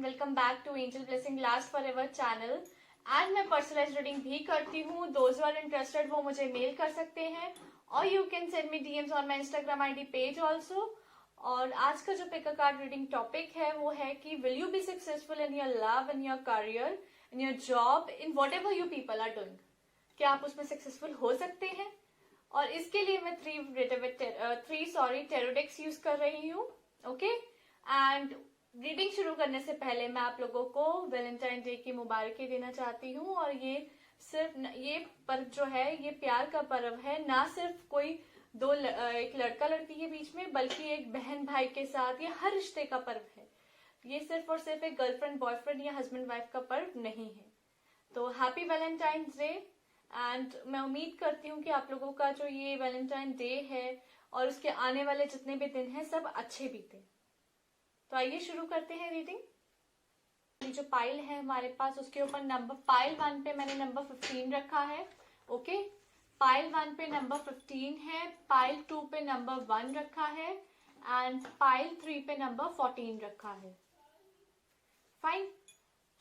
Welcome back to angel blessing last forever channel. And मैं personalize reading भी करती हूँ। दोज आर इंटरेस्टेड वो मुझे मेल कर सकते हैं और you can send me DMs on my Instagram ID page also. और आज का जो pick a card reading topic है वो है कि will you be successful in your love, in your career, in your job, in whatever you people are doing. क्या आप उसमें सक्सेसफुल हो सकते हैं? और इसके लिए मैं थ्री टैरो डेक्स यूज कर रही हूँ। ओके, एंड रीडिंग शुरू करने से पहले मैं आप लोगों को वैलेंटाइन डे की मुबारकी देना चाहती हूँ। और ये सिर्फ ये पर्व जो है ये प्यार का पर्व है, ना सिर्फ कोई एक लड़का लड़की के बीच में, बल्कि एक बहन भाई के साथ, ये हर रिश्ते का पर्व है। ये सिर्फ और सिर्फ एक गर्लफ्रेंड बॉयफ्रेंड या हस्बैंड वाइफ का पर्व नहीं है। तो हैप्पी वैलेंटाइंस डे। एंड मैं उम्मीद करती हूँ कि आप लोगों का जो ये वैलेंटाइन डे है और उसके आने वाले जितने भी दिन हैं सब अच्छे बीते। तो आइए शुरू करते हैं रीडिंग। ये जो पाइल है हमारे पास उसके ऊपर नंबर पाइल 1 पे मैंने नंबर 15 रखा है। ओके, पाइल 1 पे नंबर 15 है, पाइल 2 पे नंबर 1 रखा है एंड पाइल 3 पे नंबर 14 रखा है। फाइन।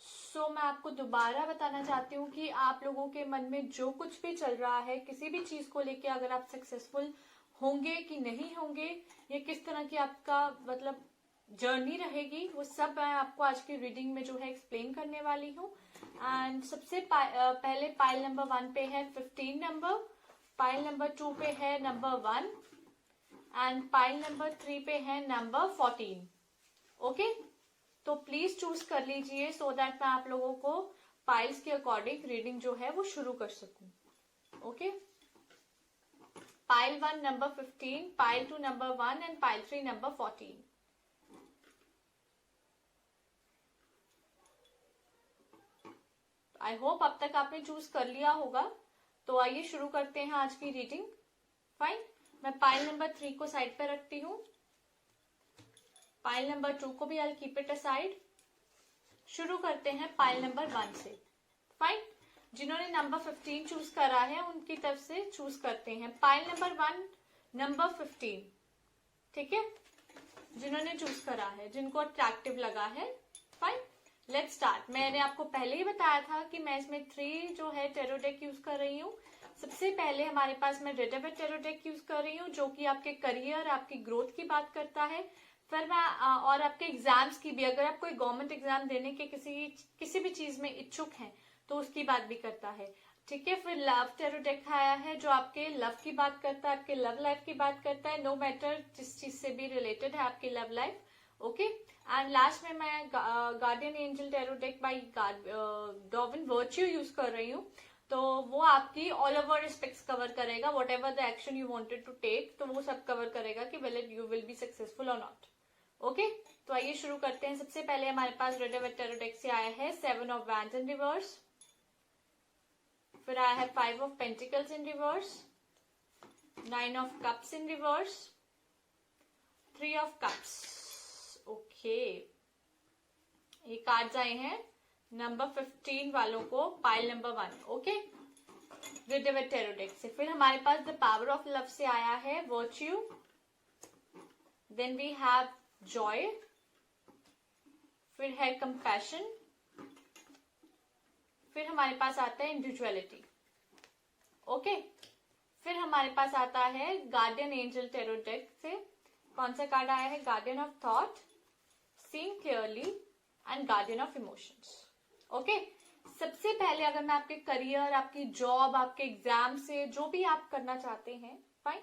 सो मैं आपको दोबारा बताना चाहती हूँ कि आप लोगों के मन में जो कुछ भी चल रहा है, किसी भी चीज को लेके अगर आप सक्सेसफुल होंगे कि नहीं होंगे, या किस तरह की आपका मतलब जर्नी रहेगी, वो सब मैं आपको आज की रीडिंग में जो है एक्सप्लेन करने वाली हूँ। एंड सबसे पहले पाइल नंबर 1 पे है 15 नंबर, पाइल नंबर 2 पे है नंबर 1 एंड पाइल नंबर 3 पे है नंबर 14। ओके, तो प्लीज चूज कर लीजिए सो दैट मैं आप लोगों को पाइल्स के अकॉर्डिंग रीडिंग जो है वो शुरू कर सकूं। Okay, pile 1 number 15, pile 2 number 1 and pile 3 number 14। I hope अब तक आपने चूज कर लिया होगा। तो आइए शुरू करते हैं आज की रीडिंग। फाइन, मैं पाइल नंबर 3 को साइड पे रखती हूँ, पाइल नंबर 2 को भी आई कीप इट असाइड। शुरू करते हैं पाइल नंबर 1 से। फाइन, जिन्होंने नंबर 15 चूज करा है उनकी तरफ से चूज करते हैं पाइल नंबर 1 नंबर 15। ठीक है, जिन्होंने चूज करा है, जिनको अट्रैक्टिव लगा है। Fine, let's start. मैंने आपको पहले ही बताया था कि मैं इसमें 3 जो है टैरो डेक यूज कर रही हूँ। सबसे पहले हमारे पास मैं रिडेवेट टैरो डेक यूज कर रही हूँ जो कि आपके करियर, आपकी ग्रोथ की बात करता है। फिर मैं और आपके एग्जाम्स की भी, अगर आप कोई गवर्नमेंट एग्जाम देने के किसी भी चीज में इच्छुक हैं तो उसकी बात भी करता है। ठीक है, फिर लव टैरो डेक आया है जो आपके लव की बात करता है, आपके लव लाइफ की बात करता है, नो मैटर जिस चीज से भी रिलेटेड है आपकी love life. Okay, and last में मैं guardian angel tarot deck by Doreen Virtue use कर रही हूँ। तो वो आपकी ऑल ओवर रिस्पेक्ट्स कवर करेगा, whatever the action you wanted to take, तो वो सब कवर करेगा कि well you will be successful और नॉट। ओके, तो आइए शुरू करते हैं। सबसे पहले हमारे पास रिडेवेट टैरो डेक से आया है 7 ऑफ वैंड्स इन रिवर्स, फिर आया है 5 of pentacles in reverse, 9 of cups in reverse, 3 of cups. Okay, ये कार्ड्स आए हैं नंबर 15 वालों को pile number 1। Okay, Rider Waite tarot deck से। फिर हमारे पास द पावर ऑफ लव से आया है virtue, then we have joy, फिर है कंपैशन, फिर हमारे पास आता है इंडिविजुअलिटी। ओके, फिर हमारे पास आता है गार्डियन एंजल टैरो डेक से। कौन सा कार्ड आया है? Guardian of thought, seeing clearly and guardian of emotions. Okay, सबसे पहले अगर मैं आपके करियर, आपकी जॉब, आपके एग्जाम से जो भी आप करना चाहते हैं, फाइन,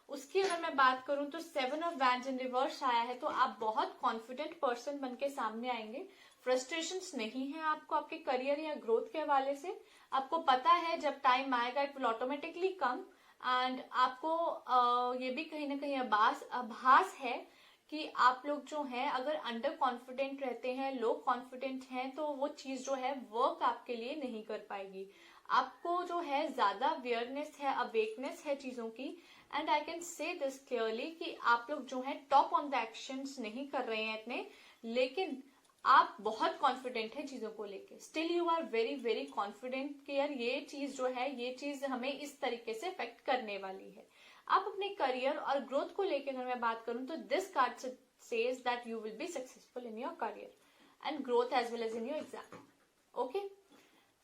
उसकी अगर मैं बात करूं तो 7 ऑफ वैंड्स इन रिवर्स आया है। तो आप बहुत कॉन्फिडेंट पर्सन बन के सामने आएंगे। फ्रस्ट्रेशंस नहीं है आपको आपके करियर या ग्रोथ के हवाले से। आपको पता है जब टाइम आएगा it will automatically come. And आपको ये भी कहीं ना कहीं आभास है कि आप लोग जो हैं अगर अंडर कॉन्फिडेंट रहते हैं, लो कॉन्फिडेंट हैं, तो वो चीज जो है वर्क आपके लिए नहीं कर पाएगी। आपको जो है ज्यादा अवेयरनेस है, अवेकनेस है चीजों की। And I can say this clearly कि आप लोग जो है टॉप ऑन द एक्शंस नहीं कर रहे हैं इतने, लेकिन आप बहुत कॉन्फिडेंट है चीजों को लेके। Still you are very very confident कि यार ये चीज जो है, ये चीज हमें इस तरीके से अफेक्ट करने वाली है। आप अपने करियर और ग्रोथ को लेकर अगर मैं बात करूं तो this card says that you will be successful in your career and growth as well as in your exam. Okay,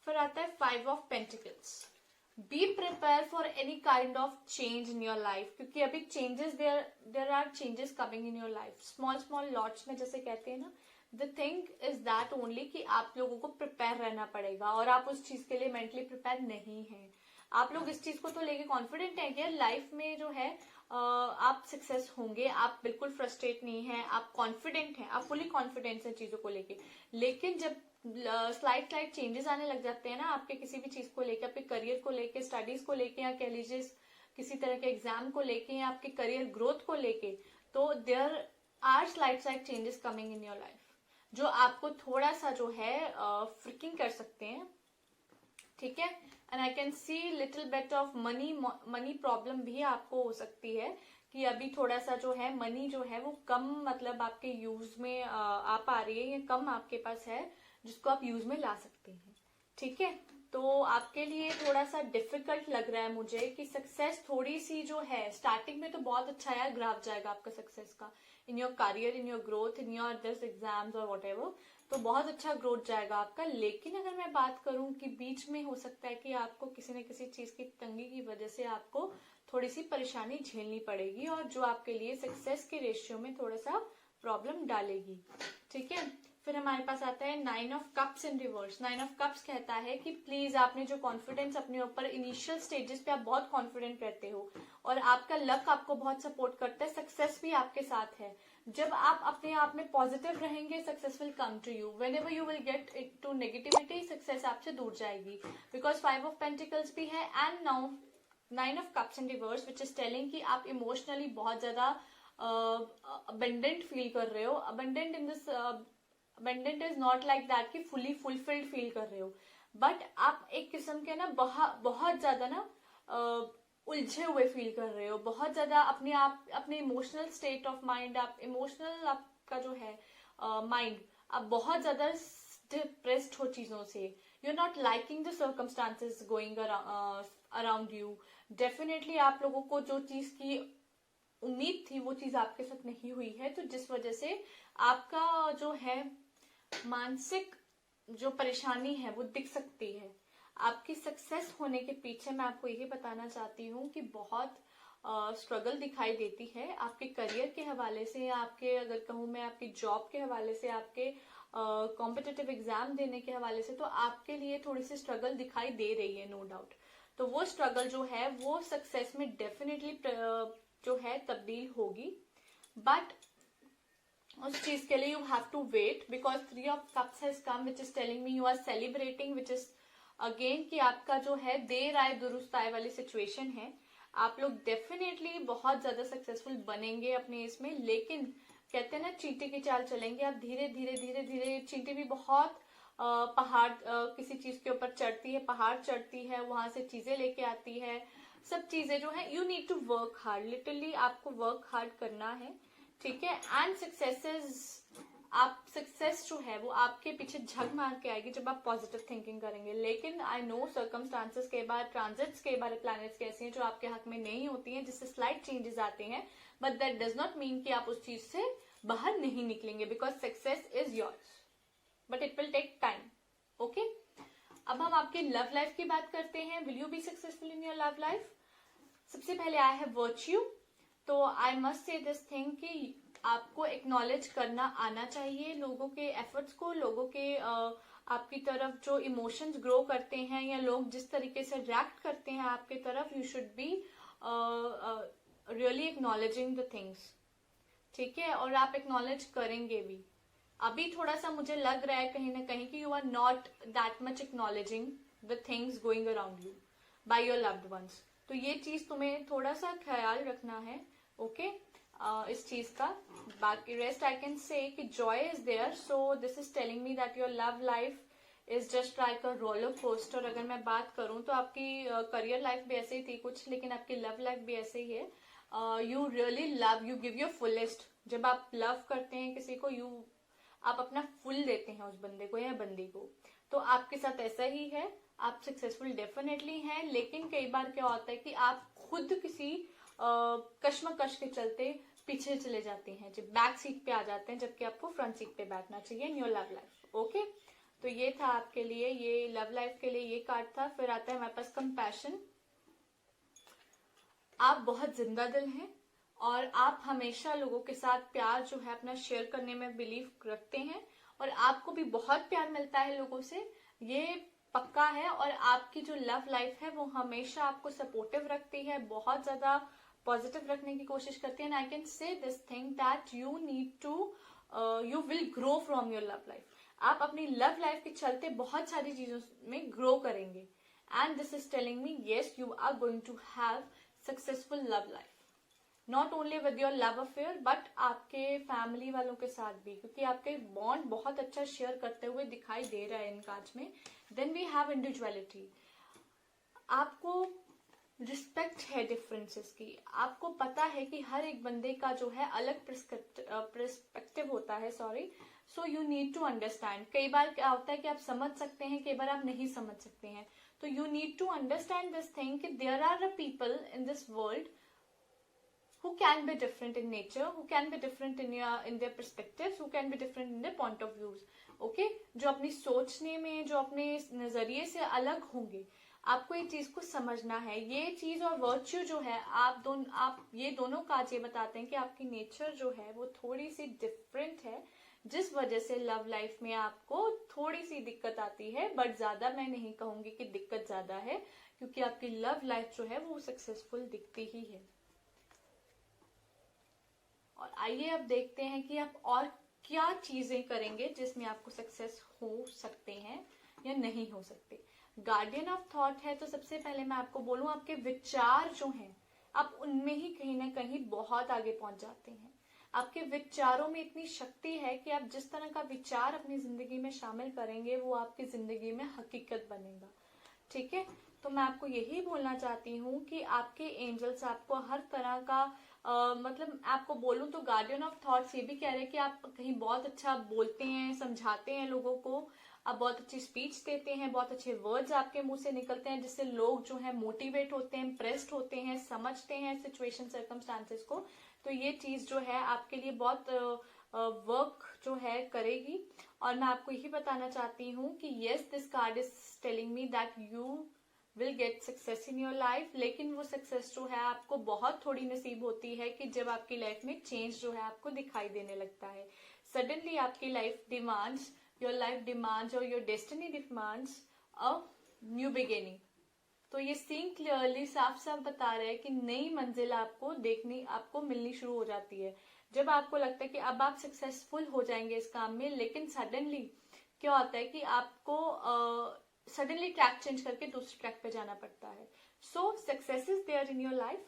फिर आता है 5 of pentacles. Be prepare for any kind of change in your life, क्योंकि अभी changes there are changes coming in your life, small small lots में जैसे कहते हैं ना. The thing is that only कि आप लोगों को प्रिपेयर रहना पड़ेगा और आप उस चीज के लिए मेंटली प्रिपेयर नहीं है. आप लोग इस चीज को तो लेके कॉन्फिडेंट है कि लाइफ में जो है आप सक्सेस होंगे, आप बिल्कुल फ्रस्ट्रेट नहीं है, आप कॉन्फिडेंट हैं, आप फुली कॉन्फिडेंस है चीजों को लेके. लेकिन जब स्लाइट चेंजेस आने लग जाते हैं ना आपके किसी भी चीज को लेके, आपके करियर को लेके, स्टडीज को लेके, या कह लीजिए किसी तरह के एग्जाम को लेके, या आपके करियर ग्रोथ को लेके, तो there are slight changes coming in your life जो आपको थोड़ा सा जो है फ्रिकिंग कर सकते हैं. ठीक है, and I can C little bit of money problem भी आपको हो सकती है कि अभी थोड़ा सा जो है मनी जो है वो कम, मतलब आपके यूज में आ पा रही है, या कम आपके पास है जिसको आप यूज में ला सकते हैं. ठीक है, तो आपके लिए थोड़ा सा डिफिकल्ट लग रहा है मुझे कि सक्सेस थोड़ी सी जो है स्टार्टिंग में तो बहुत अच्छा है, ग्राफ जाएगा आपका सक्सेस का इन your career, in your growth, in your this exams और वट एवर, तो बहुत अच्छा ग्रोथ जाएगा आपका. लेकिन अगर मैं बात करूं कि बीच में हो सकता है कि आपको किसी न किसी चीज की तंगी की वजह से आपको थोड़ी सी परेशानी झेलनी पड़ेगी, और जो आपके लिए सक्सेस के रेशियो में थोड़ा सा प्रॉब्लम डालेगी. ठीक है, फिर हमारे पास आता है 9 of cups in reverse. 9 of cups कहता है कि प्लीज आपने जो कॉन्फिडेंस अपने ऊपर इनिशियल स्टेजेस पे आप बहुत कॉन्फिडेंट रहते हो और आपका लक आपको बहुत सपोर्ट करता है, सक्सेस भी आपके साथ है. जब आप अपने आप में पॉजिटिव रहेंगे, success will come to you. Whenever you will get to negativity, success आपसे दूर जाएगी. बिकॉज 5 ऑफ पेंटिकल्स भी है and now 9 of cups in reverse, which is telling कि आप इमोशनली बहुत ज्यादा अबंडेंट फील कर रहे हो. Abundant in this abundant is not like that कि फुली फुलफिल्ड फील कर रहे हो, बट आप एक किस्म के ना बहुत ज्यादा ना उलझे हुए फील कर रहे हो, बहुत ज्यादा अपने आप, अपने इमोशनल स्टेट ऑफ माइंड, आप इमोशनल आपका जो है माइंड, आप बहुत ज्यादा डिप्रेस्ड हो चीजों से. You are not liking the circumstances going around you. Definitely आप लोगों को जो चीज की उम्मीद थी वो चीज आपके साथ नहीं हुई है, तो जिस वजह से आपका जो है मानसिक जो परेशानी है वो दिख सकती है. आपकी सक्सेस होने के पीछे मैं आपको यही बताना चाहती हूँ कि बहुत स्ट्रगल दिखाई देती है आपके करियर के हवाले से, या आपके अगर कहूँ मैं आपकी जॉब के हवाले से, आपके कॉम्पिटिटिव एग्जाम देने के हवाले से, तो आपके लिए थोड़ी सी स्ट्रगल दिखाई दे रही है, नो डाउट. तो वो स्ट्रगल जो है वो सक्सेस में डेफिनेटली जो है तब्दील होगी, बट उस चीज के लिए you have to wait, because 3 of cups has come which is telling me you are celebrating, which is again कि आपका जो है देर आए दुरुस्त आए वाली सिचुएशन है. आप लोग डेफिनेटली बहुत ज्यादा सक्सेसफुल बनेंगे अपने इसमें, लेकिन कहते हैं ना चींटी की चाल चलेंगे आप, धीरे धीरे धीरे धीरे. चींटी भी बहुत पहाड़ किसी चीज के ऊपर चढ़ती है, पहाड़ चढ़ती है, वहां से चीजें लेके आती है, सब चीजें जो है you need to work hard, literally आपको वर्क हार्ड करना है. ठीक है, एंड सक्सेस जो है वो आपके पीछे झग मार के आएगी जब आप पॉजिटिव थिंकिंग करेंगे. लेकिन आई नो सर्कमस्टांसेस के बाद, ट्रांजिट्स के बाद प्लैनेट्स के ऐसे हैं जो आपके हक में नहीं होती हैं, जिससे स्लाइट चेंजेस आते हैं, but that does not mean कि आप उस चीज से बाहर नहीं निकलेंगे, because success is yours, but it will take time. Okay, अब हम आपके लव लाइफ की बात करते हैं. Will you be successful in your love life? सबसे पहले आई हैव वर्च्यू. तो I must say this thing कि आपको एक्नॉलेज करना आना चाहिए लोगों के एफर्ट्स को, लोगों के आपकी तरफ जो इमोशंस ग्रो करते हैं, या लोग जिस तरीके से रिएक्ट करते हैं आपके तरफ, you should be really acknowledging the things. ठीक है, और आप एक्नॉलेज करेंगे भी. अभी थोड़ा सा मुझे लग रहा है कहीं ना कहीं कि you are not that much acknowledging the things going around you by your loved ones. तो ये चीज तुम्हें थोड़ा सा ख्याल रखना है. ओके, इस चीज का. बाकी रेस्ट आई कैन से कि joy is there, so this is telling me that your love life is just like a roller coaster. अगर मैं बात करूं तो आपकी करियर लाइफ भी ऐसे ही थी कुछ, लेकिन आपकी लव लाइफ भी ऐसे ही है. You really love, you give your fullest. जब आप लव करते हैं किसी को, आप अपना फुल देते हैं उस बंदे को या बंदी को, तो आपके साथ ऐसा ही है. आप सक्सेसफुल डेफिनेटली हैं, लेकिन कई बार क्या होता है कि आप खुद किसी कश्मकश के चलते पीछे चले जाते हैं, जब बैक सीट पे आ जाते हैं, जबकि आपको फ्रंट सीट पे बैठना चाहिए इन योर लव लाइफ। ओके, तो ये था आपके लिए, ये लव लाइफ के लिए ये कार्ड था। फिर आता है हमारे पास कंपैशन। आप बहुत जिंदा दिल हैं और आप हमेशा लोगों के साथ प्यार जो है अपना शेयर करने में बिलीव रखते हैं, और आपको भी बहुत प्यार मिलता है लोगों से, ये पक्का है। और आपकी जो लव लाइफ है वो हमेशा आपको सपोर्टिव रखती है, बहुत ज्यादा पॉजिटिव रखने की कोशिश करती है। And I can say this thing that you need to, you will grow from your love life. आप अपनी लव लाइफ के चलते बहुत सारी चीजों में ग्रो करेंगे। And this is telling me yes, you are going to have successful love life, not only with your love affair but आपके फैमिली वालों के साथ भी, क्योंकि आपके बॉन्ड बहुत अच्छा शेयर करते हुए दिखाई दे रहा है इन कार्ड्स में। Then we have individuality. आपको रिस्पेक्ट है डिफरेंसेस की, आपको पता है कि हर एक बंदे का जो है अलग पर्सपेक्टिव होता है, so you need to understand. कई बार क्या होता है कि आप समझ सकते हैं, कई बार आप नहीं समझ सकते हैं, तो you need to understand this thing कि there are a people in this world who can be different in nature, who can be different in their perspectives, who can be different in their point of views. Okay? जो अपनी सोचने में, जो अपने नजरिए से अलग होंगे, आपको ये चीज को समझना है। ये चीज और वर्च्यू जो है, आप ये दोनों काज ये बताते हैं कि आपकी नेचर जो है वो थोड़ी सी डिफरेंट है, जिस वजह से लव लाइफ में आपको थोड़ी सी दिक्कत आती है। बट ज्यादा मैं नहीं कहूंगी कि दिक्कत ज्यादा है, क्योंकि आपकी लव लाइफ जो है वो सक्सेसफुल दिखती ही है। और आइए अब देखते हैं कि आप और क्या चीजें करेंगे जिसमें आपको सक्सेस हो सकते हैं या नहीं हो सकते। गार्डियन ऑफ थॉट है, तो सबसे पहले मैं आपको बोलूं, आपके विचार जो हैं आप उनमें ही कहीं ना कहीं बहुत आगे पहुंच जाते हैं। आपके विचारों में इतनी शक्ति है कि आप जिस तरह का विचार अपनी जिंदगी में शामिल करेंगे वो आपकी जिंदगी में हकीकत बनेगा। ठीक है, तो मैं आपको यही बोलना चाहती हूँ कि आपके एंजल्स आपको हर तरह का मतलब आपको बोलूं तो गार्डियन ऑफ थॉट्स ये भी कह रहे हैं कि आप कहीं बहुत अच्छा बोलते हैं, समझाते हैं लोगों को, आप बहुत अच्छी स्पीच देते हैं, बहुत अच्छे वर्ड्स आपके मुंह से निकलते हैं, जिससे लोग जो है मोटिवेट होते हैं, इम्प्रेस्ड होते हैं, समझते हैं सिचुएशन सर्कमस्टांसेस को। तो ये चीज जो है आपके लिए बहुत वर्क जो है करेगी। और मैं आपको यही बताना चाहती हूँ कि yes, this card is telling me that you will get success in your life. लेकिन वो सक्सेस जो है आपको बहुत थोड़ी नसीब होती है कि जब आपकी लाइफ में चेंज जो है आपको दिखाई देने लगता है। सडनली आपकी life demands, your life demands और your destiny demands a new beginning. तो ये सीन क्लियरली साफ साफ बता रहे हैं कि नई मंजिल आपको मिलनी शुरू हो जाती है। जब आपको लगता है कि अब आप सक्सेसफुल हो जाएंगे इस काम में, लेकिन सडनली क्या होता है कि आपको सडनली ट्रैक चेंज करके दूसरे ट्रैक पे जाना पड़ता है। So success is there in your life,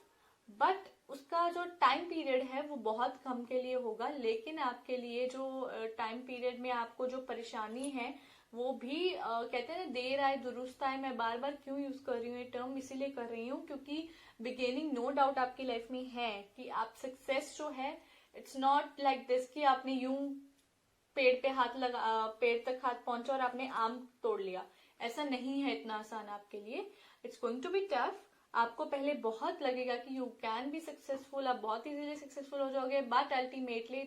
but उसका जो टाइम पीरियड है वो बहुत कम के लिए होगा। लेकिन आपके लिए जो टाइम पीरियड में आपको जो परेशानी है वो भी कहते हैं ना, देर आए दुरुस्त आए। मैं बार बार क्यों यूज कर रही हूँ ये टर्म, इसीलिए कर रही हूँ क्योंकि बिगिनिंग नो डाउट आपकी लाइफ में है कि आप सक्सेस जो है, इट्स नॉट लाइक दिस कि आपने यूं पेड़ तक हाथ पहुंचा और आपने आम तोड़ लिया। ऐसा नहीं है इतना आसान आपके लिए। It's going to be tough. आपको पहले बहुत लगेगा कि यू कैन बी सक्सेसफुल, आप बहुत इजीली सक्सेसफुल हो जाओगे, but ultimately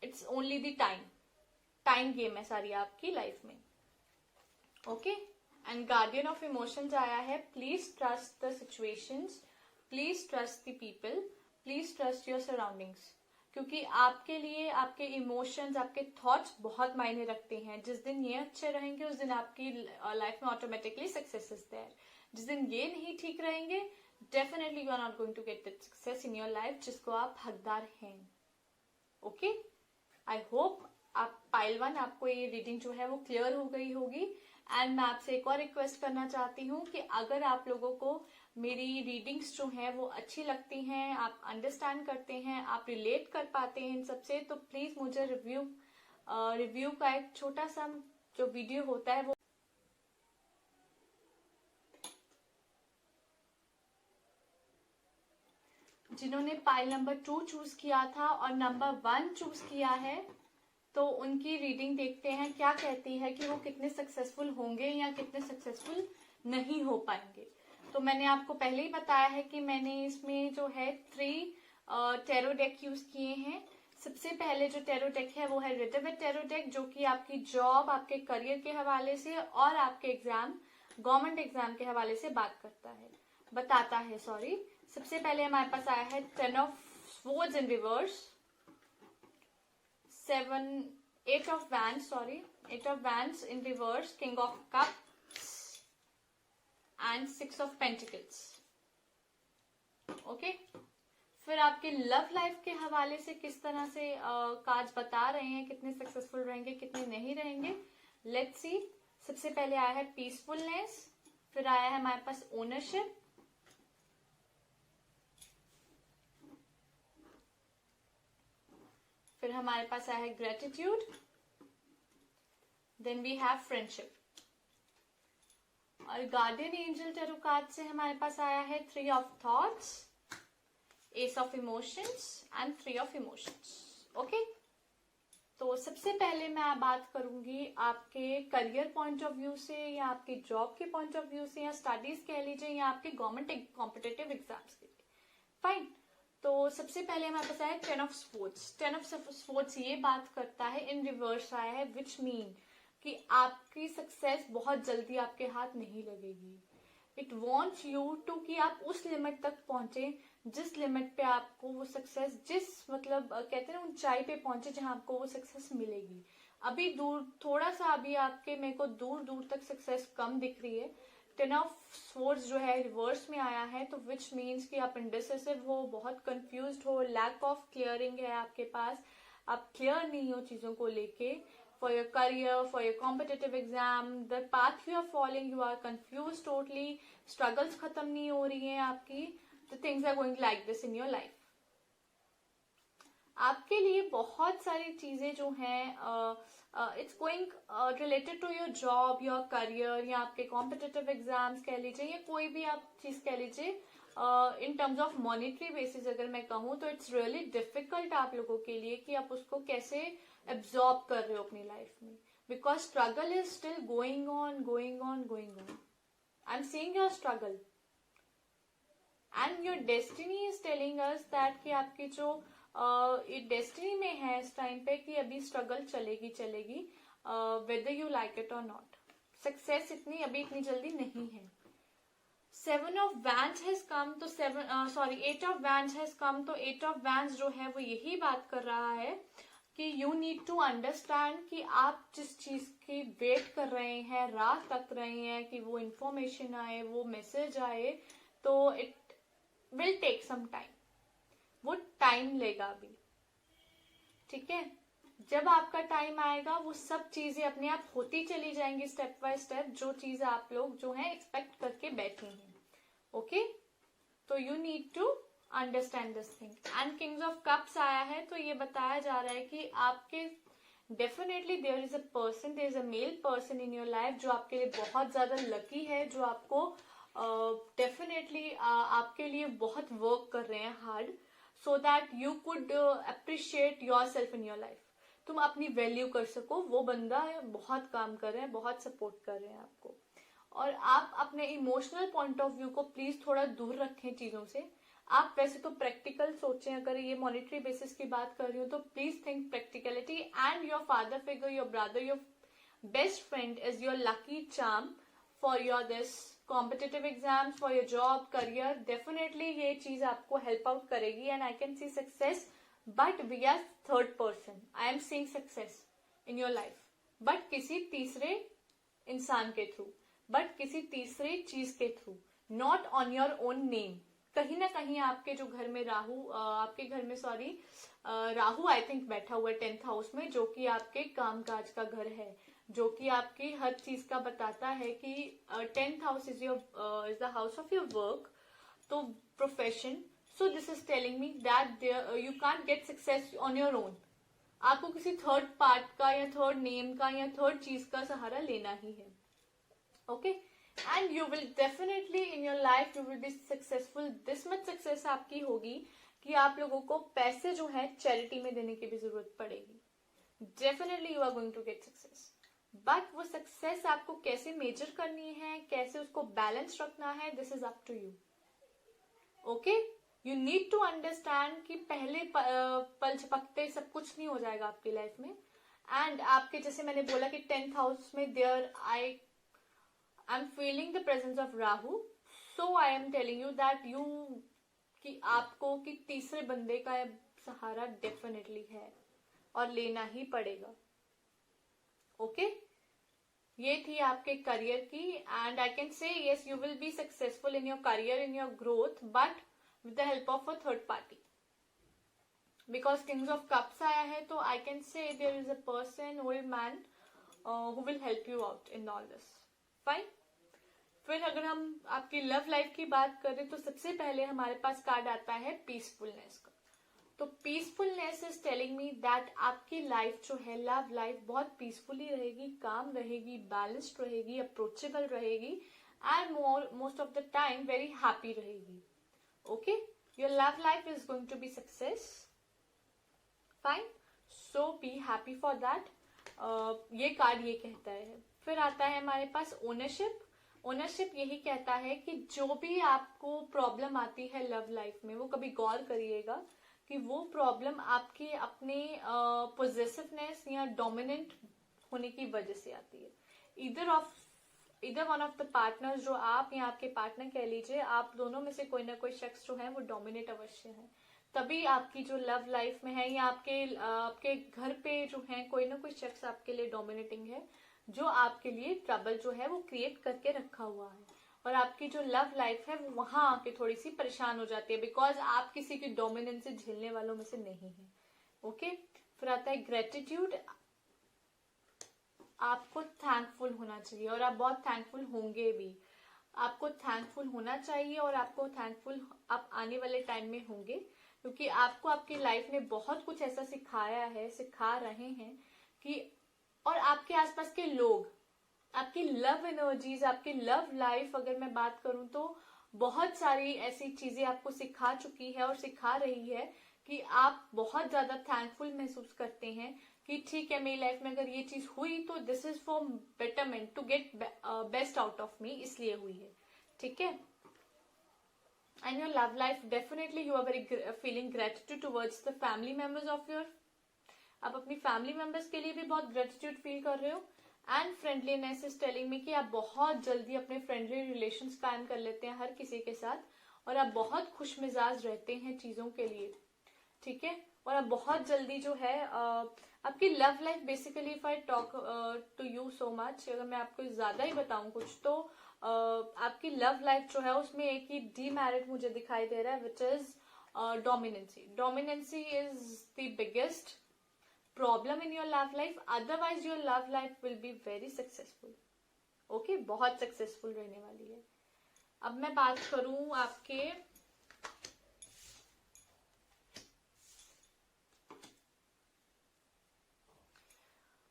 it's only the time game है सारी आपकी लाइफ में। Okay, and guardian of emotions आया है। Please trust the situations, please trust the people, please trust your surroundings, क्योंकि आपके लिए आपके इमोशंस, आपके थॉट्स बहुत मायने रखते हैं। जिस दिन ये अच्छे रहेंगे उस दिन आपकी लाइफ में ऑटोमेटिकली सक्सेस इज देयर। जिस दिन ये नहीं ठीक रहेंगे, definitely you are not going to get that success in your life जिसको आप हकदार हैं। ओके, आई होप आप पाइल 1 आपको ये रीडिंग जो है वो क्लियर हो गई होगी। एंड मैं आपसे एक और रिक्वेस्ट करना चाहती हूँ कि अगर आप लोगों को मेरी रीडिंग्स जो हैं वो अच्छी लगती हैं, आप अंडरस्टैंड करते हैं, आप रिलेट कर पाते हैं इन सबसे, तो प्लीज मुझे रिव्यू का एक छोटा सा जो वीडियो होता है वो जिन्होंने पाइल नंबर 2 चूज किया था और नंबर 1 चूज किया है, तो उनकी रीडिंग देखते हैं क्या कहती है कि वो कितने सक्सेसफुल होंगे या कितने सक्सेसफुल नहीं हो पाएंगे। तो मैंने आपको पहले ही बताया है कि मैंने इसमें जो है 3 टैरो डेक यूज किए हैं। सबसे पहले जो टैरो डेक है वो है रिटर-विथ टैरो डेक, जो कि आपकी जॉब, आपके करियर के हवाले से और आपके एग्जाम, गवर्नमेंट एग्जाम के हवाले से बताता है। सबसे पहले हमारे पास आया है 10 of swords in reverse, 8 of wands in reverse, king of cups and 6 of pentacles. Okay, फिर आपके लव लाइफ के हवाले से किस तरह से कार्ड्स बता रहे हैं, कितने सक्सेसफुल रहेंगे, कितने नहीं रहेंगे, लेट्स सी। सबसे पहले आया है पीसफुलनेस, फिर आया है हमारे पास ओनरशिप, फिर हमारे पास आया है gratitude, then we have friendship. और गार्डियन एंजल टैरो कार्ड से हमारे पास आया है 3 of thoughts, ace of emotions and 3 of emotions. Okay, तो सबसे पहले मैं बात करूंगी आपके करियर पॉइंट ऑफ व्यू से, या आपके जॉब के पॉइंट ऑफ व्यू से, या स्टडीज कह लीजिए, या आपके गवर्नमेंट कॉम्पिटिटिव एग्जाम्स के लिए। फाइन, तो सबसे पहले हमारे पास आया 10 ऑफ स्पोर्ट्स। 10 ऑफ स्पोर्ट्स ये बात करता है, इन रिवर्स आया है, विच मीन कि आपकी सक्सेस बहुत जल्दी आपके हाथ नहीं लगेगी। इट वॉन्ट्स यू टू कि आप उस लिमिट तक पहुंचे जिस लिमिट पे आपको वो सक्सेस, कहते हैं ना, ऊंचाई पे पहुंचे जहां आपको वो सक्सेस मिलेगी। अभी थोड़ा सा आपके मेरे को दूर दूर तक सक्सेस कम दिख रही है। 10 ऑफ स्वॉर्ड्स जो है रिवर्स में आया है, तो विच मीन्स कि आप इंडिसिसिव हो, बहुत कंफ्यूज्ड हो, लैक ऑफ क्लियरिंग है आपके पास, आप क्लियर नहीं हो चीजों को लेके। For your career, for your competitive exam, the path you are following, you are confused totally, struggles खत्म नहीं हो रही हैं आपकी, the things are going like this in your life. आपके लिए बहुत सारी चीजें जो हैं, it's going related to your job, your career, या आपके कॉम्पिटिटिव एग्जाम्स कह लीजिए, या कोई भी आप चीज कह लीजिए। इन टर्म्स ऑफ मॉनिटरी बेसिस अगर मैं कहूँ तो इट्स रियली डिफिकल्ट आप लोगों के लिए कि आप उसको कैसे एब्जॉर्ब कर रहे हो अपनी लाइफ में, because struggle is still going on. I am seeing your struggle and your destiny is telling us that कि आपकी जो डेस्टिनी में है इस टाइम पे कि अभी स्ट्रगल चलेगी, वेदर यू लाइक इट और नॉट। सक्सेस इतनी जल्दी नहीं है। 7 ऑफ वैंड्स हैज कम, तो 8 ऑफ वैंड्स हैज कम, तो 8 ऑफ वैंड्स जो है वो यही बात कर रहा है कि यू नीड टू अंडरस्टैंड कि आप जिस चीज की वेट कर रहे हैं, राह तक रहे हैं कि वो इंफॉर्मेशन आए, वो मैसेज आए, तो it will take some time, वो टाइम लेगा अभी। ठीक है, जब आपका टाइम आएगा वो सब चीजें अपने आप होती चली जाएंगी स्टेप बाय स्टेप, जो चीज आप लोग जो है एक्सपेक्ट करके बैठे हैं। ओके, तो you need to understand this thing. And kings of cups आया है, तो ये बताया जा रहा है कि आपके definitely there is a male person in your life जो आपके लिए बहुत ज्यादा लकी है, जो आपको डेफिनेटली आपके लिए बहुत वर्क कर रहे हैं hard, so that you could appreciate your self in your life. तुम अपनी वैल्यू कर सको, वो बंदा बहुत काम कर रहे हैं, बहुत सपोर्ट कर रहे हैं आपको। और आप अपने इमोशनल पॉइंट ऑफ व्यू को प्लीज थोड़ा दूर रखें चीजों से। आप वैसे तो प्रैक्टिकल सोचें, अगर ये मॉनिटरी बेसिस की बात कर रही हूँ तो please think practicality. And your father figure, your brother, your best friend is your lucky charm for your this competitive exams, for your job, career. Definitely ये चीज आपको हेल्प आउट करेगी and I can see success, but we are third person. I am seeing success in your life, but किसी तीसरे इंसान के through, but किसी तीसरे चीज के through, not on your own name. कहीं ना कहीं आपके जो घर में राहु आई थिंक बैठा हुआ है 10th हाउस में, जो कि आपके कामकाज का घर है, जो कि आपकी हर चीज का बताता है कि 10th house is the house of your work, तो profession. So this is telling me that you can get success on your own. आपको किसी थर्ड पार्ट का या थर्ड नेम का या थर्ड चीज का सहारा लेना ही है। Okay, and you will definitely in your life you will be successful. This much success आपकी होगी कि आप लोगों को पैसे जो है चैरिटी में देने की भी जरूरत पड़ेगी। Definitely you are going to get success, but वो सक्सेस आपको कैसे मेजर करनी है, कैसे उसको बैलेंस रखना है, this is up to you. Okay, you need to understand कि पहले पल झपकते सब कुछ नहीं हो जाएगा आपकी लाइफ में. एंड आपके जैसे मैंने बोला कि 10th हाउस में there I am feeling the presence of Rahu. So I am telling you that you कि आपको कि तीसरे बंदे का सहारा डेफिनेटली है और लेना ही पड़ेगा. ओके ये थी आपके करियर की. And I can say yes you will be successful in your career, in your growth, but with the help of a third party. Because kings of cups आया है तो I can say there is a person, old man, who will help you out in all this. Fine. फिर अगर हम आपकी love life की बात करें तो सबसे पहले हमारे पास कार्ड आता है पीसफुलनेस का. तो peacefulness is telling me that आपकी लाइफ जो है, लव लाइफ बहुत पीसफुली रहेगी, काम रहेगी, बैलेंस्ड रहेगी, अप्रोचेबल रहेगी and most of the time very happy रहेगी. Okay your love life is going to be success. Fine. So be happy for that. ये कार्ड ये कहता है. फिर आता है हमारे पास ओनरशिप. ओनरशिप यही कहता है कि जो भी आपको प्रॉब्लम आती है लव लाइफ में, वो कभी गौर करिएगा कि वो प्रॉब्लम आपके अपने पोजेसिवनेस या डोमिनेंट होने की वजह से आती है. इधर वन ऑफ द पार्टनर्स, जो आप या आपके पार्टनर कह लीजिए, आप दोनों में से कोई ना कोई शख्स जो है वो डोमिनेट अवश्य है. तभी आपकी जो लव लाइफ में है या आपके घर पे जो है कोई ना कोई शख्स आपके लिए डोमिनेटिंग है, जो आपके लिए ट्रबल जो है वो क्रिएट करके रखा हुआ है. और आपकी जो लव लाइफ है वो वहां आके थोड़ी सी परेशान हो जाती है, बिकॉज आप किसी की डोमिनेंस से झेलने वालों में से नहीं है. ओके. फिर आता है ग्रेटिट्यूड. आपको थैंकफुल होना चाहिए और आप बहुत थैंकफुल होंगे भी. आपको थैंकफुल होना चाहिए और आपको थैंकफुल आप आने वाले टाइम में होंगे, क्योंकि आपको आपकी लाइफ ने बहुत कुछ ऐसा सिखाया है, सिखा रहे हैं कि, और आपके आसपास के लोग, आपकी लव एनर्जीज, आपकी लव लाइफ अगर मैं बात करूं तो बहुत सारी ऐसी चीजें आपको सिखा चुकी है और सिखा रही है कि आप बहुत ज्यादा थैंकफुल महसूस करते हैं कि ठीक है मेरी लाइफ में अगर ये चीज हुई तो this is for betterment, to get best out of me, इसलिए हुई है. ठीक है. And your love life definitely you are very feeling gratitude towards the family members of your. आप अपनी फैमिली मेंबर्स के लिए भी बहुत ग्रेटिट्यूड फील कर रहे हो. एंड फ्रेंडलीनेस इज टेलिंग मी कि आप बहुत जल्दी अपने फ्रेंडली रिलेशंस कायम कर लेते हैं हर किसी के साथ, और आप बहुत खुश मिजाज रहते हैं चीजों के लिए. ठीक है. और आप बहुत जल्दी जो है आपकी love life basically, if I talk to you so much, अगर मैं आपको ज्यादा ही बताऊं कुछ तो आपकी लव लाइफ जो है उसमें एक ही डीमेरिट मुझे दिखाई दे रहा है, which is dominancy. Dominancy is the biggest problem in your love life. Otherwise your love life will be very successful. Okay. बहुत सक्सेसफुल रहने वाली है. अब मैं बात करूं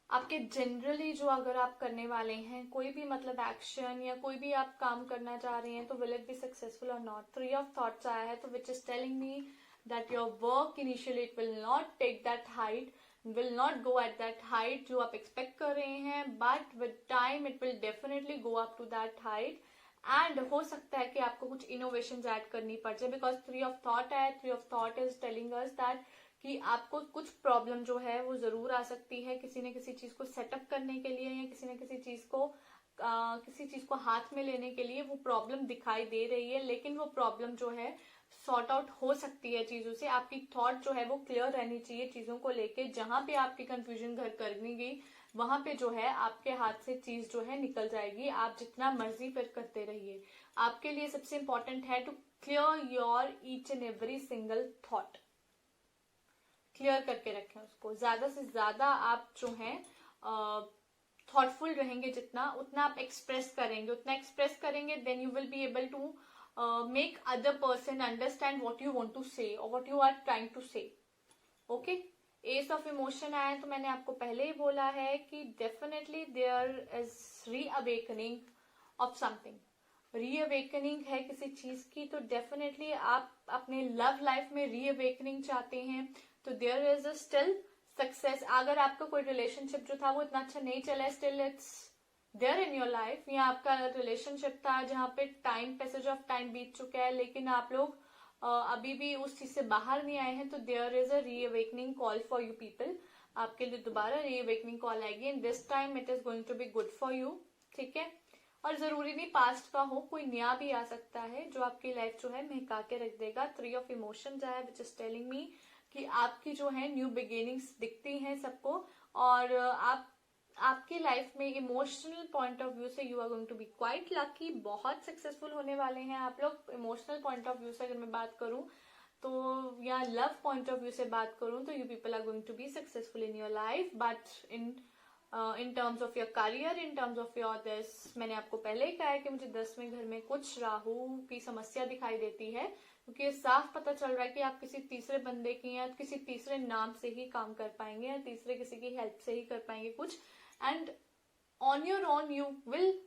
आपके जनरली जो अगर आप करने वाले हैं कोई भी मतलब एक्शन या कोई भी आप काम करना चाह रहे हैं तो विल इट बी सक्सेसफुल और नॉट. 3 ऑफ थॉट्स आया है तो which is telling me that your work initially it will not take that height, will not go at that height जो आप एक्सपेक्ट कर रहे हैं, but with time it will definitely go up to that height. and हो सकता है कि आपको कुछ इनोवेशंस ऐड करनी पड़ जाए, बिकॉज 3 ऑफ थॉट है. 3 of thought is telling us that कि आपको कुछ प्रॉब्लम जो है वो जरूर आ सकती है किसी न किसी चीज को सेटअप करने के लिए, या किसी न किसी चीज को हाथ में लेने के लिए वो प्रॉब्लम दिखाई दे रही है, लेकिन वो प्रॉब्लम जो है सॉर्ट आउट हो सकती है चीजों से. आपकी थॉट जो है वो क्लियर रहनी चाहिए चीजों को लेके. जहां पे आपकी कंफ्यूजन घर करनी गई वहां पे जो है आपके हाथ से चीज जो है निकल जाएगी. आप जितना मर्जी फिर करते रहिए. आपके लिए सबसे इंपॉर्टेंट है to clear your each and every single thought. Clear करके रखें उसको. ज्यादा से ज्यादा आप जो है थॉटफुल रहेंगे, जितना उतना आप एक्सप्रेस करेंगे, then you will be able to make other person understand what you want to say or what you are trying to say. Okay. Ace of emotion आया तो मैंने आपको पहले ही बोला है कि definitely there is reawakening of something. reawakening है किसी चीज की, तो definitely आप अपने love life में reawakening चाहते हैं तो there is a still success. अगर आपका कोई relationship जो था वो इतना अच्छा नहीं चला, still it's there in your life, या आपका रिलेशनशिप था जहाँ पे टाइम पैसेज ऑफ टाइम बीत चुका है लेकिन आप लोग अभी भी उस चीज से बाहर नहीं आए हैं, तो there is a reawakening call for you people. आपके लिए दोबारा रीअवेकनिंग कॉल आएगी and this time it is going to be good for you. ठीक है, और जरूरी नहीं पास्ट का हो, कोई नया भी आ सकता है जो आपकी लाइफ जो है महका के रख देगा। 3 ऑफ इमोशंस आया विच इज टेलिंग मी कि आपकी जो है न्यू बिगिनिंग्स दिखती हैं सबको, और आपकी लाइफ में इमोशनल पॉइंट ऑफ व्यू से you are going to be quite lucky, बहुत सक्सेसफुल होने वाले हैं आप लोग। इमोशनल पॉइंट ऑफ व्यू से अगर मैं बात करूं तो, या लव पॉइंट ऑफ व्यू से बात करूं तो, you people are going to be successful in your life, but in terms of your career, in terms of your this, मैंने आपको पहले ही कहा है कि मुझे 10वें घर में कुछ राहु की समस्या दिखाई देती है, क्योंकि ये साफ पता चल रहा है कि आप किसी तीसरे बंदे की या किसी तीसरे नाम से ही काम कर पाएंगे, या तीसरे किसी की हेल्प से ही कर पाएंगे कुछ, and on your own you will,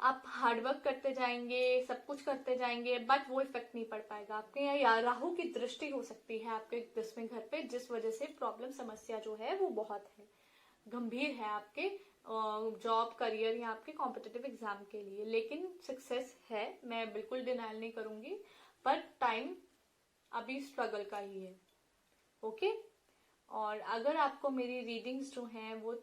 आप हार्डवर्क करते जाएंगे, सब कुछ करते जाएंगे, बट वो इफेक्ट नहीं पड़ पाएगा आपके यहाँ। या राहु की दृष्टि हो सकती है आपके 10वें घर पे, जिस वजह से प्रॉब्लम समस्या जो है वो बहुत है, गंभीर है आपके जॉब, करियर या आपके कॉम्पिटिटिव एग्जाम के लिए। लेकिन सक्सेस है, मैं बिल्कुल डिनाइल नहीं करूंगी, पर टाइम अभी स्ट्रगल का ही है। ओके, और अगर आपको मेरी रीडिंग्स जो हैं वो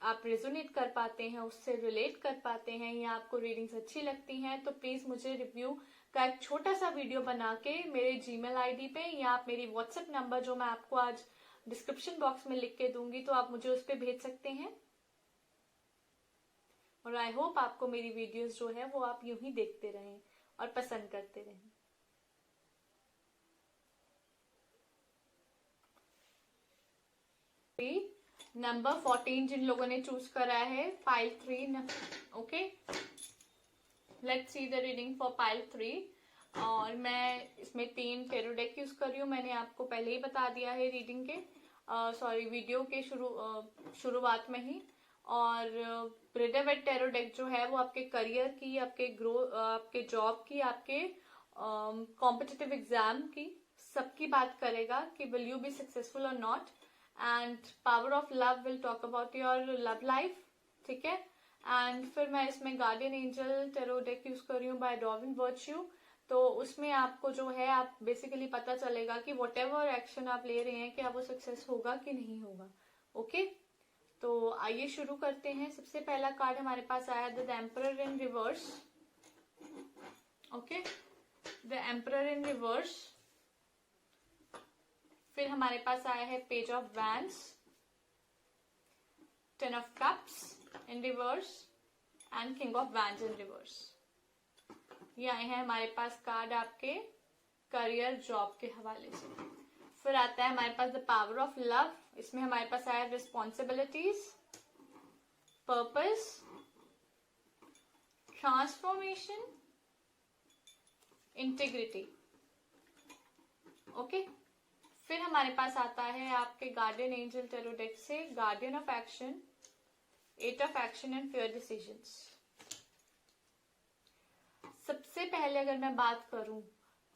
आप रेजोनेट कर पाते हैं, उससे रिलेट कर पाते हैं, या आपको रीडिंग्स अच्छी लगती हैं, तो प्लीज मुझे रिव्यू का एक छोटा सा वीडियो बना के मेरे जीमेल आईडी पे, या आप मेरी व्हाट्सएप नंबर जो मैं आपको आज डिस्क्रिप्शन बॉक्स में लिख के दूंगी, तो आप मुझे उस पर भेज सकते हैं। और आई होप आपको मेरी वीडियोस जो है वो आप यूं ही देखते रहें और पसंद करते रहें। नंबर 14 जिन लोगों ने चूज करा है, pile 3, okay, let's see the reading for pile 3। और मैं इसमें 3 टेरो डेक यूज कर रही हूँ, मैंने आपको पहले ही बता दिया है रीडिंग के वीडियो के शुरुआत में ही। और रिडरवेट टेरो डेक जो है वो आपके करियर की, आपके आपके जॉब की, आपके कॉम्पिटिटिव एग्जाम की, सबकी बात करेगा कि विल यू बी सक्सेसफुल और not, and power of love will talk about your love life. ठीक है, एंड फिर मैं इसमें guardian angel tarot deck use कर रही हूँ बाय डॉर्विन वर्च्यू। तो उसमें आपको जो है आप बेसिकली पता चलेगा कि वट एवर एक्शन आप ले रहे हैं, क्या वो सक्सेस होगा कि नहीं होगा। ओके, तो आइए शुरू करते हैं। सबसे पहला कार्ड हमारे पास आया the emperor in reverse. Okay, the emperor in reverse. फिर हमारे पास आया है page of wands, 10 of cups in reverse, and king of wands in reverse. ये आए हैं हमारे पास कार्ड आपके करियर जॉब के हवाले से। फिर आता है हमारे पास द पावर ऑफ लव, इसमें हमारे पास आया responsibilities, purpose, transformation, integrity. Okay, फिर हमारे पास आता है आपके गार्डियन एंजल टेरो डेक से guardian of action, 8 of action and fair decisions. सबसे पहले अगर मैं बात करूं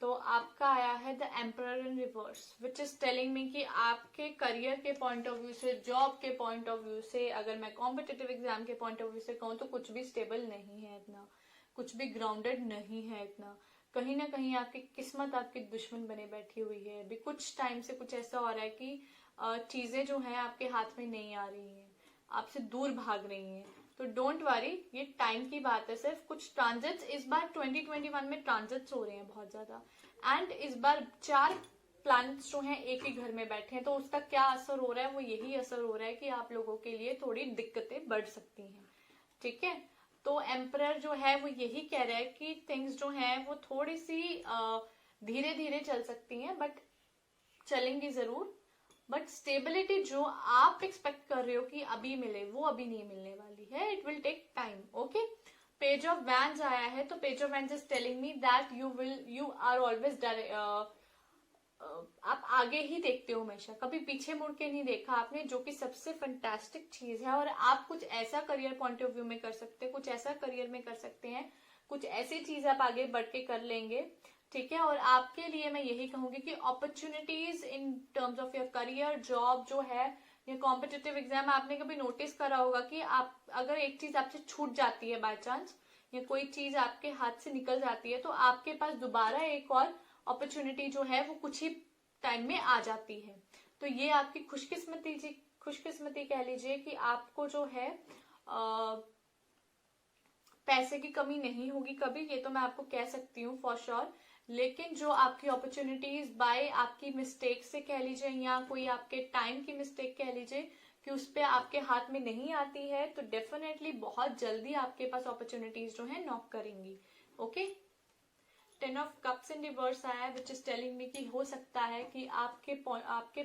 तो आपका आया है the emperor in reverse, which is telling मी कि आपके करियर के पॉइंट ऑफ व्यू से, जॉब के पॉइंट ऑफ व्यू से, अगर मैं कॉम्पिटिटिव एग्जाम के पॉइंट ऑफ व्यू से कहूँ तो कुछ भी स्टेबल नहीं है इतना, कुछ भी ग्राउंडेड नहीं है इतना। कहीं ना कहीं आपकी किस्मत आपकी दुश्मन बने बैठी हुई है। अभी कुछ टाइम से कुछ ऐसा हो रहा है कि चीजें जो है आपके हाथ में नहीं आ रही हैं, आपसे दूर भाग रही हैं। तो डोंट वरी, ये टाइम की बात है सिर्फ। कुछ ट्रांजिट्स इस बार 2021 में ट्रांजिट्स हो रहे हैं बहुत ज्यादा, एंड इस बार 4 प्लैनेट्स जो हैं एक ही घर में बैठे हैं। तो उसका क्या असर हो रहा है, वो यही असर हो रहा है कि आप लोगों के लिए थोड़ी दिक्कतें बढ़ सकती हैं। ठीक है, तो एम्परर जो है वो यही कह रहा है कि थिंग्स जो हैं वो थोड़ी सी धीरे धीरे चल सकती हैं, बट चलेंगी जरूर। बट स्टेबिलिटी जो आप एक्सपेक्ट कर रहे हो कि अभी मिले, वो अभी नहीं मिलने वाली है। It will take time. Okay, page of wands आया है, तो page of wands is telling me that you are always आप आगे ही देखते हो हमेशा, कभी पीछे मुड़ के नहीं देखा आपने, जो कि सबसे फंटास्टिक चीज है। और आप कुछ ऐसा करियर पॉइंट ऑफ व्यू में कर सकते हैं, कुछ ऐसा करियर में कर सकते हैं, कुछ ऐसी चीज आप आगे बढ़ के कर लेंगे। ठीक है, और आपके लिए मैं यही कहूंगी कि opportunities in terms of your career, job जो है, या कॉम्पिटिटिव एग्जाम, आपने कभी नोटिस करा होगा कि आप अगर एक चीज आपसे छूट जाती है बाय चांस, या कोई चीज आपके हाथ से निकल जाती है, तो आपके पास दोबारा एक और अपॉर्चुनिटी जो है वो कुछ ही टाइम में आ जाती है। तो ये आपकी खुशकिस्मती कह लीजिए कि आपको जो है पैसे की कमी नहीं होगी कभी, ये तो मैं आपको कह सकती हूँ फॉर श्योर। लेकिन जो आपकी अपॉर्चुनिटीज बाय आपकी मिस्टेक से कह लीजिए या कोई आपके टाइम की मिस्टेक कह लीजिए कि उस पे आपके हाथ में नहीं आती है, तो डेफिनेटली बहुत जल्दी आपके पास अपॉर्चुनिटीज जो है नॉक करेंगी। Okay, 10 of cups in reverse आया है विच इज टेलिंग मी कि हो सकता है कि आपके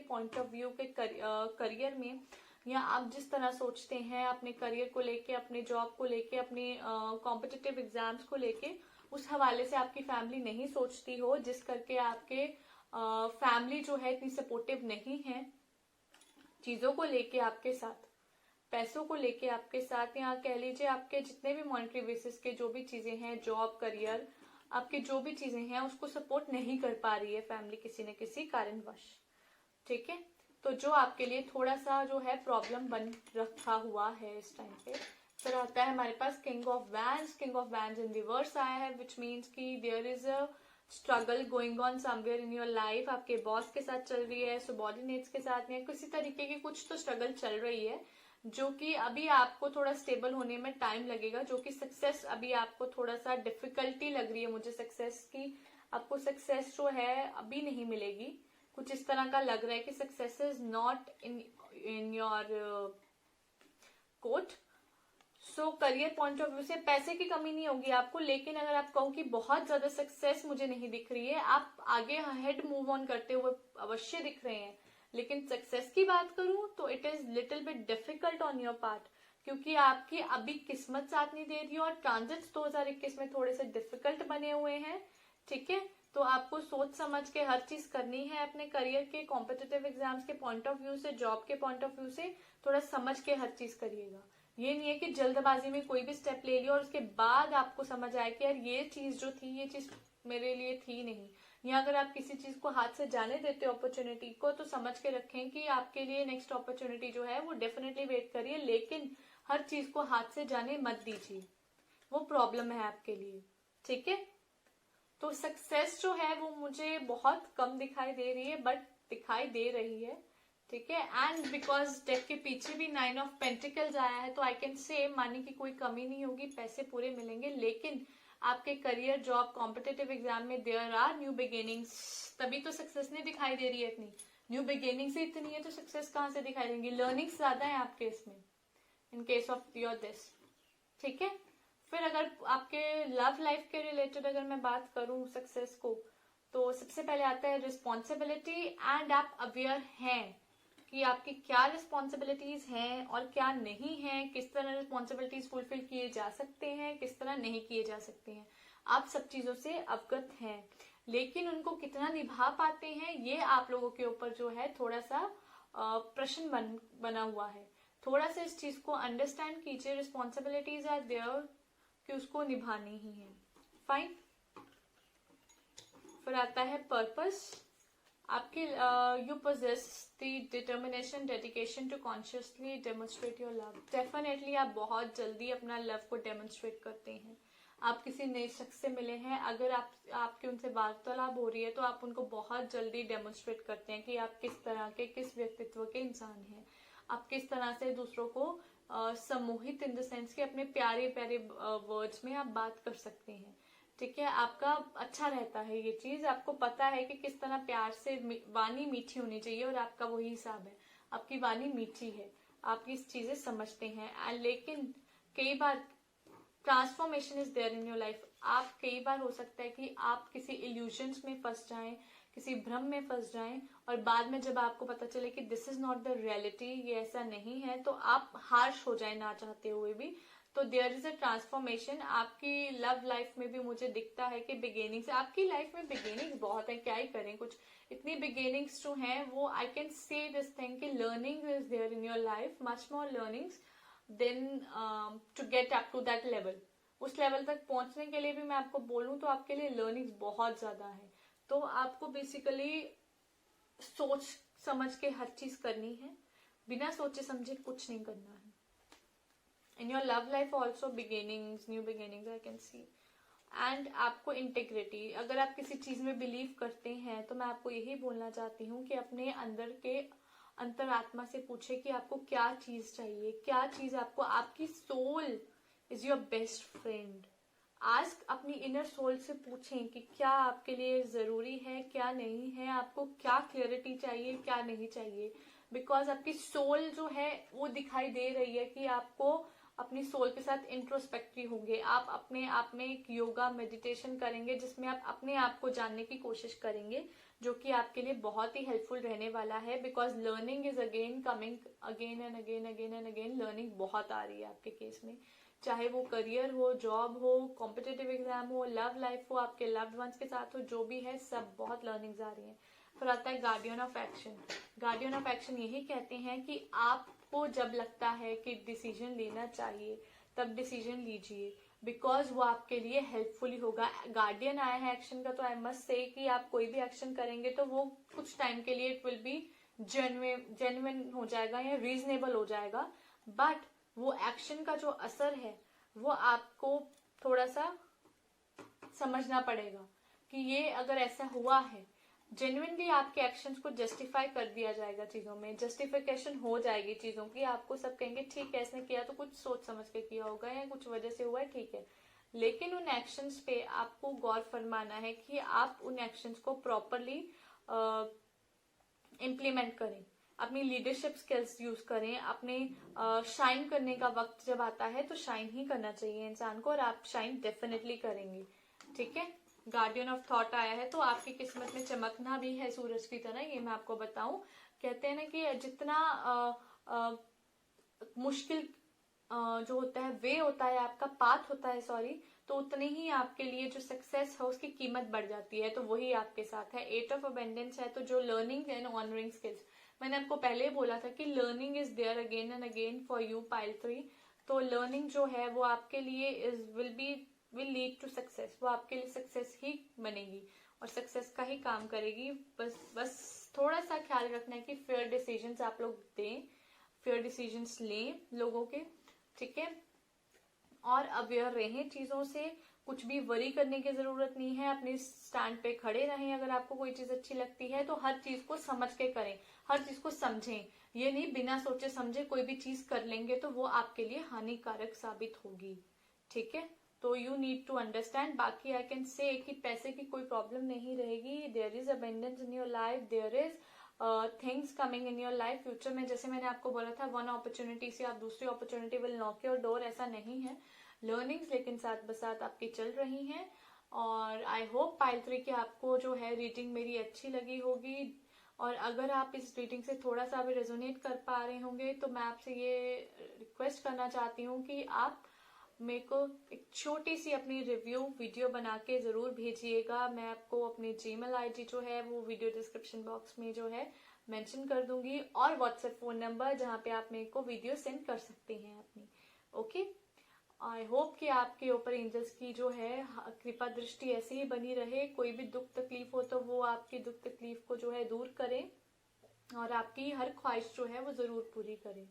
पॉइंट ऑफ व्यू के करियर में, या आप जिस तरह सोचते हैं अपने करियर को लेके, अपने जॉब को लेके, अपने कॉम्पिटिटिव एग्जाम्स को लेके, उस हवाले से आपकी फैमिली नहीं सोचती हो, जिस करके आपके फैमिली जो है इतनी सपोर्टिव नहीं है चीजों को लेके आपके साथ, पैसों को लेके आपके साथ, या कह लीजिए आपके जितने भी मॉनेटरी बेसिस के जो भी चीजें हैं, जॉब, करियर, आपकी जो भी चीजें हैं उसको सपोर्ट नहीं कर पा रही है फैमिली किसी न किसी कारणवश। ठीक है, तो जो आपके लिए थोड़ा सा जो है प्रॉब्लम बन रखा हुआ है इस टाइम पे। फिर आता है हमारे पास king of wands in reverse आया है विच मीन्स कि there is a struggle going on somewhere in your life. आपके बॉस के साथ चल रही है, सबॉर्डिनेट्स के साथ में किसी तरीके की कुछ तो स्ट्रगल चल रही है, जो कि अभी आपको थोड़ा स्टेबल होने में टाइम लगेगा, जो कि सक्सेस अभी आपको थोड़ा सा डिफिकल्टी लग रही है मुझे सक्सेस की। आपको सक्सेस जो है अभी नहीं मिलेगी, कुछ इस तरह का लग रहा है कि success is not in your court. So career point of view से पैसे की कमी नहीं होगी आपको, लेकिन अगर आप कहो कि बहुत ज्यादा सक्सेस मुझे नहीं दिख रही है, आप आगे हेड मूव ऑन करते हुए अवश्य दिख रहे हैं, लेकिन सक्सेस की बात करूं तो it is little bit difficult on your part, क्योंकि आपकी अभी किस्मत साथ नहीं दे रही है और ट्रांजिट्स 2021 में थोड़े से डिफिकल्ट बने हुए हैं। ठीक है, तो आपको सोच समझ के हर चीज करनी है अपने करियर के, कॉम्पिटिटिव एग्जाम्स के पॉइंट ऑफ व्यू से, जॉब के पॉइंट ऑफ व्यू से, थोड़ा समझ के हर चीज करिएगा। ये नहीं है कि जल्दबाजी में कोई भी स्टेप ले लिया और उसके बाद आपको समझ आए कि यार ये चीज जो थी ये चीज मेरे लिए थी नहीं। या अगर आप किसी चीज को हाथ से जाने देते हो अपॉर्चुनिटी को, तो समझ के रखें कि आपके लिए नेक्स्ट अपॉर्चुनिटी जो है वो डेफिनेटली वेट करिए, लेकिन हर चीज को हाथ से जाने मत दीजिए, वो प्रॉब्लम है आपके लिए। ठीक है, तो सक्सेस जो है वो मुझे बहुत कम दिखाई दे रही है, बट दिखाई दे रही है। ठीक है, एंड बिकॉज डेक के पीछे भी 9 ऑफ पेंटिकल्स आया है, तो आई कैन से मनी की कोई कमी नहीं होगी, पैसे पूरे मिलेंगे, लेकिन आपके करियर, जॉब, कॉम्पिटिटिव एग्जाम में देयर आर न्यू बिगिनिंग्स, तभी तो सक्सेस नहीं दिखाई दे रही है इतनी। न्यू बिगिनिंग्स ही इतनी है तो सक्सेस कहाँ से दिखाई देंगी? लर्निंग्स ज्यादा है आपके इसमें, in case of your this. ठीक है, फिर अगर आपके लव लाइफ के रिलेटेड अगर मैं बात करूं सक्सेस को, तो सबसे पहले आता है रिस्पॉन्सिबिलिटी, एंड आप अवेयर हैं कि आपकी क्या रिस्पॉन्सिबिलिटीज हैं और क्या नहीं है, किस तरह रिस्पॉन्सिबिलिटीज फुलफिल किए जा सकते हैं, किस तरह नहीं किए जा सकते हैं। आप सब चीजों से अवगत हैं, लेकिन उनको कितना निभा पाते हैं ये आप लोगों के ऊपर जो है थोड़ा सा प्रश्न बना हुआ है। थोड़ा सा इस चीज को अंडरस्टैंड कीजिए, रिस्पॉन्सिबिलिटीज आर देयर कि उसको निभानी ही है। फाइन, फिर आता है पर्पस। आपकी you possess the determination, dedication to consciously demonstrate your love. Definitely आप बहुत जल्दी अपना लव को डेमोन्स्ट्रेट करते हैं। आप किसी नए शख्स से मिले हैं, अगर आपकी उनसे वार्तालाप हो रही है, तो आप उनको बहुत जल्दी डेमोन्स्ट्रेट करते हैं कि आप किस तरह के, किस व्यक्तित्व के इंसान हैं। आप किस तरह से दूसरों को सम्मोहित इन द सेंस कि अपने प्यारे प्यारे वर्ड्स में आप बात कर सकते हैं। ठीक है, आपका अच्छा रहता है ये चीज, आपको पता है कि किस तरह प्यार से वाणी मीठी होनी चाहिए, और आपका वही हिसाब है, आपकी वाणी मीठी है, आप इस चीजें समझते हैं। लेकिन कई बार transformation is there in your life. आप कई बार हो सकता है कि आप किसी इल्यूजन्स में फंस जाएं, किसी भ्रम में फंस जाएं, और बाद में जब आपको पता चले कि this is not the reality, ये ऐसा नहीं है, तो आप हार्श हो जाए ना चाहते हुए भी। तो देयर इज अ ट्रांसफॉर्मेशन आपकी लव लाइफ में भी मुझे दिखता है कि बिगिनिंग्स, आपकी लाइफ में बिगिनिंग्स बहुत है, क्या ही करें, कुछ इतनी बिगिनिंग्स जो हैं वो I can say this thing कि learning is there in your life, much more learnings than to get up to that level. उस लेवल तक पहुंचने के लिए भी मैं आपको बोलूं तो आपके लिए लर्निंग्स बहुत ज्यादा है। तो आपको बेसिकली सोच समझ के हर चीज करनी है, बिना सोचे समझे कुछ नहीं करना है। इन your love life also beginnings, new beginnings I can C. And आपको इंटेग्रिटी, अगर आप किसी चीज में बिलीव करते हैं तो मैं आपको यही बोलना चाहती हूँ कि अपने अंदर के अंतरात्मा से पूछे कि आपको क्या चीज चाहिए, क्या चीज आपको, आपकी soul is your best friend. Ask, अपनी इनर सोल से पूछें कि क्या आपके लिए जरूरी है, क्या नहीं है, आपको क्या क्लियरिटी चाहिए, क्या नहीं चाहिए। बिकॉज आपकी सोल जो है वो दिखाई दे रही है कि आपको अपनी सोल के साथ इंट्रोस्पेक्टिव होंगे। आप अपने आप में एक योगा मेडिटेशन करेंगे जिसमें आप अपने आप को जानने की कोशिश करेंगे, जो कि आपके लिए बहुत ही हेल्पफुल रहने वाला है। Because learning is again coming, again and again again and again learning बहुत आ रही है आपके केस में, चाहे वो करियर हो, जॉब हो, कॉम्पिटिटिव एग्जाम हो, लव लाइफ हो, आपके लव्ड वंस के साथ हो, जो भी है सब बहुत लर्निंग्स आ रही हैं। फिर आता है guardian of action. Guardian of action यही कहते हैं कि आपको जब लगता है कि डिसीजन लेना चाहिए तब डिसीजन लीजिए, बिकॉज वो आपके लिए हेल्पफुल ही होगा। गार्डियन आया है एक्शन का, तो आई मस्ट से कि आप कोई भी एक्शन करेंगे तो वो कुछ टाइम के लिए इट विल बी जेन्युइन हो जाएगा या रीजनेबल हो जाएगा, बट वो एक्शन का जो असर है वो आपको थोड़ा सा समझना पड़ेगा कि ये अगर ऐसा हुआ है, जेन्युइनली आपके एक्शंस को जस्टिफाई कर दिया जाएगा, चीजों में जस्टिफिकेशन हो जाएगी चीजों की। आपको सब कहेंगे ठीक है, इसने किया तो कुछ सोच समझ के किया होगा या कुछ वजह से हुआ है, ठीक है। लेकिन उन एक्शंस पे आपको गौर फरमाना है कि आप उन एक्शंस को प्रॉपरली इम्प्लीमेंट करें, अपनी लीडरशिप स्किल्स यूज करें, अपने शाइन करने का वक्त जब आता है तो शाइन ही करना चाहिए इंसान को, और आप शाइन डेफिनेटली करेंगे। ठीक है, गार्डियन ऑफ थॉट आया है, तो आपकी किस्मत में चमकना भी है सूरज की तरह, ये मैं आपको बताऊं। कहते हैं ना कि जितना मुश्किल जो होता है, वे होता है आपका, पाथ होता है सॉरी, तो उतने ही आपके लिए जो सक्सेस है उसकी कीमत बढ़ जाती है। तो वही आपके साथ है। 8 ऑफ अबेंडेंस है, तो जो लर्निंग एंड ऑनरिंग स्किल्स, मैंने आपको पहले ही बोला था कि learning is there again and again for you pile 3। तो लर्निंग जो है वो आपके लिए विल लीड टू सक्सेस, वो आपके लिए सक्सेस ही बनेगी और सक्सेस का ही काम करेगी। बस थोड़ा सा ख्याल रखना है कि फेयर डिसीजंस आप लोग दें, फेयर डिसीजंस लें लोगों के, ठीक है, और अवेयर रहें चीजों से। कुछ भी वरी करने की जरूरत नहीं है, अपने स्टैंड पे खड़े रहें। अगर आपको कोई चीज अच्छी लगती है तो हर चीज को समझ के करें, हर चीज को समझें। ये नहीं बिना सोचे समझे कोई भी चीज कर लेंगे तो वो आपके लिए हानिकारक साबित होगी। ठीक है, तो यू नीड टू अंडरस्टैंड। बाकी आई कैन से कि पैसे की कोई प्रॉब्लम नहीं रहेगी। There is abundance in your life, there is things coming in your life. Future में जैसे मैंने आपको बोला था, वन अपॉर्चुनिटी से आप दूसरी opportunity will knock your door, ऐसा नहीं है। लर्निंग्स लेकिन साथ बसाथ आपकी चल रही हैं। और आई होप पाइल 3 की आपको जो है रीडिंग मेरी अच्छी लगी होगी। और अगर आप इस रीडिंग से थोड़ा सा भी रेजोनेट कर पा रहे होंगे तो मैं आपसे ये रिक्वेस्ट करना चाहती हूँ कि आप मेरे को एक छोटी सी अपनी रिव्यू वीडियो बना के जरूर भेजिएगा। मैं आपको अपनी जीमेल आईडी जो है वो वीडियो डिस्क्रिप्शन बॉक्स में जो है मेंशन कर दूंगी, और व्हाट्सएप फोन नंबर जहाँ पे आप मेरे को वीडियो सेंड कर सकते हैं अपनी। ओके, आई होप कि आपके ऊपर एंजल्स की जो है कृपा दृष्टि ऐसे ही बनी रहे। कोई भी दुख तकलीफ हो तो वो आपकी दुख तकलीफ को जो है दूर करें और आपकी हर ख्वाहिश जो है वो जरूर पूरी करें।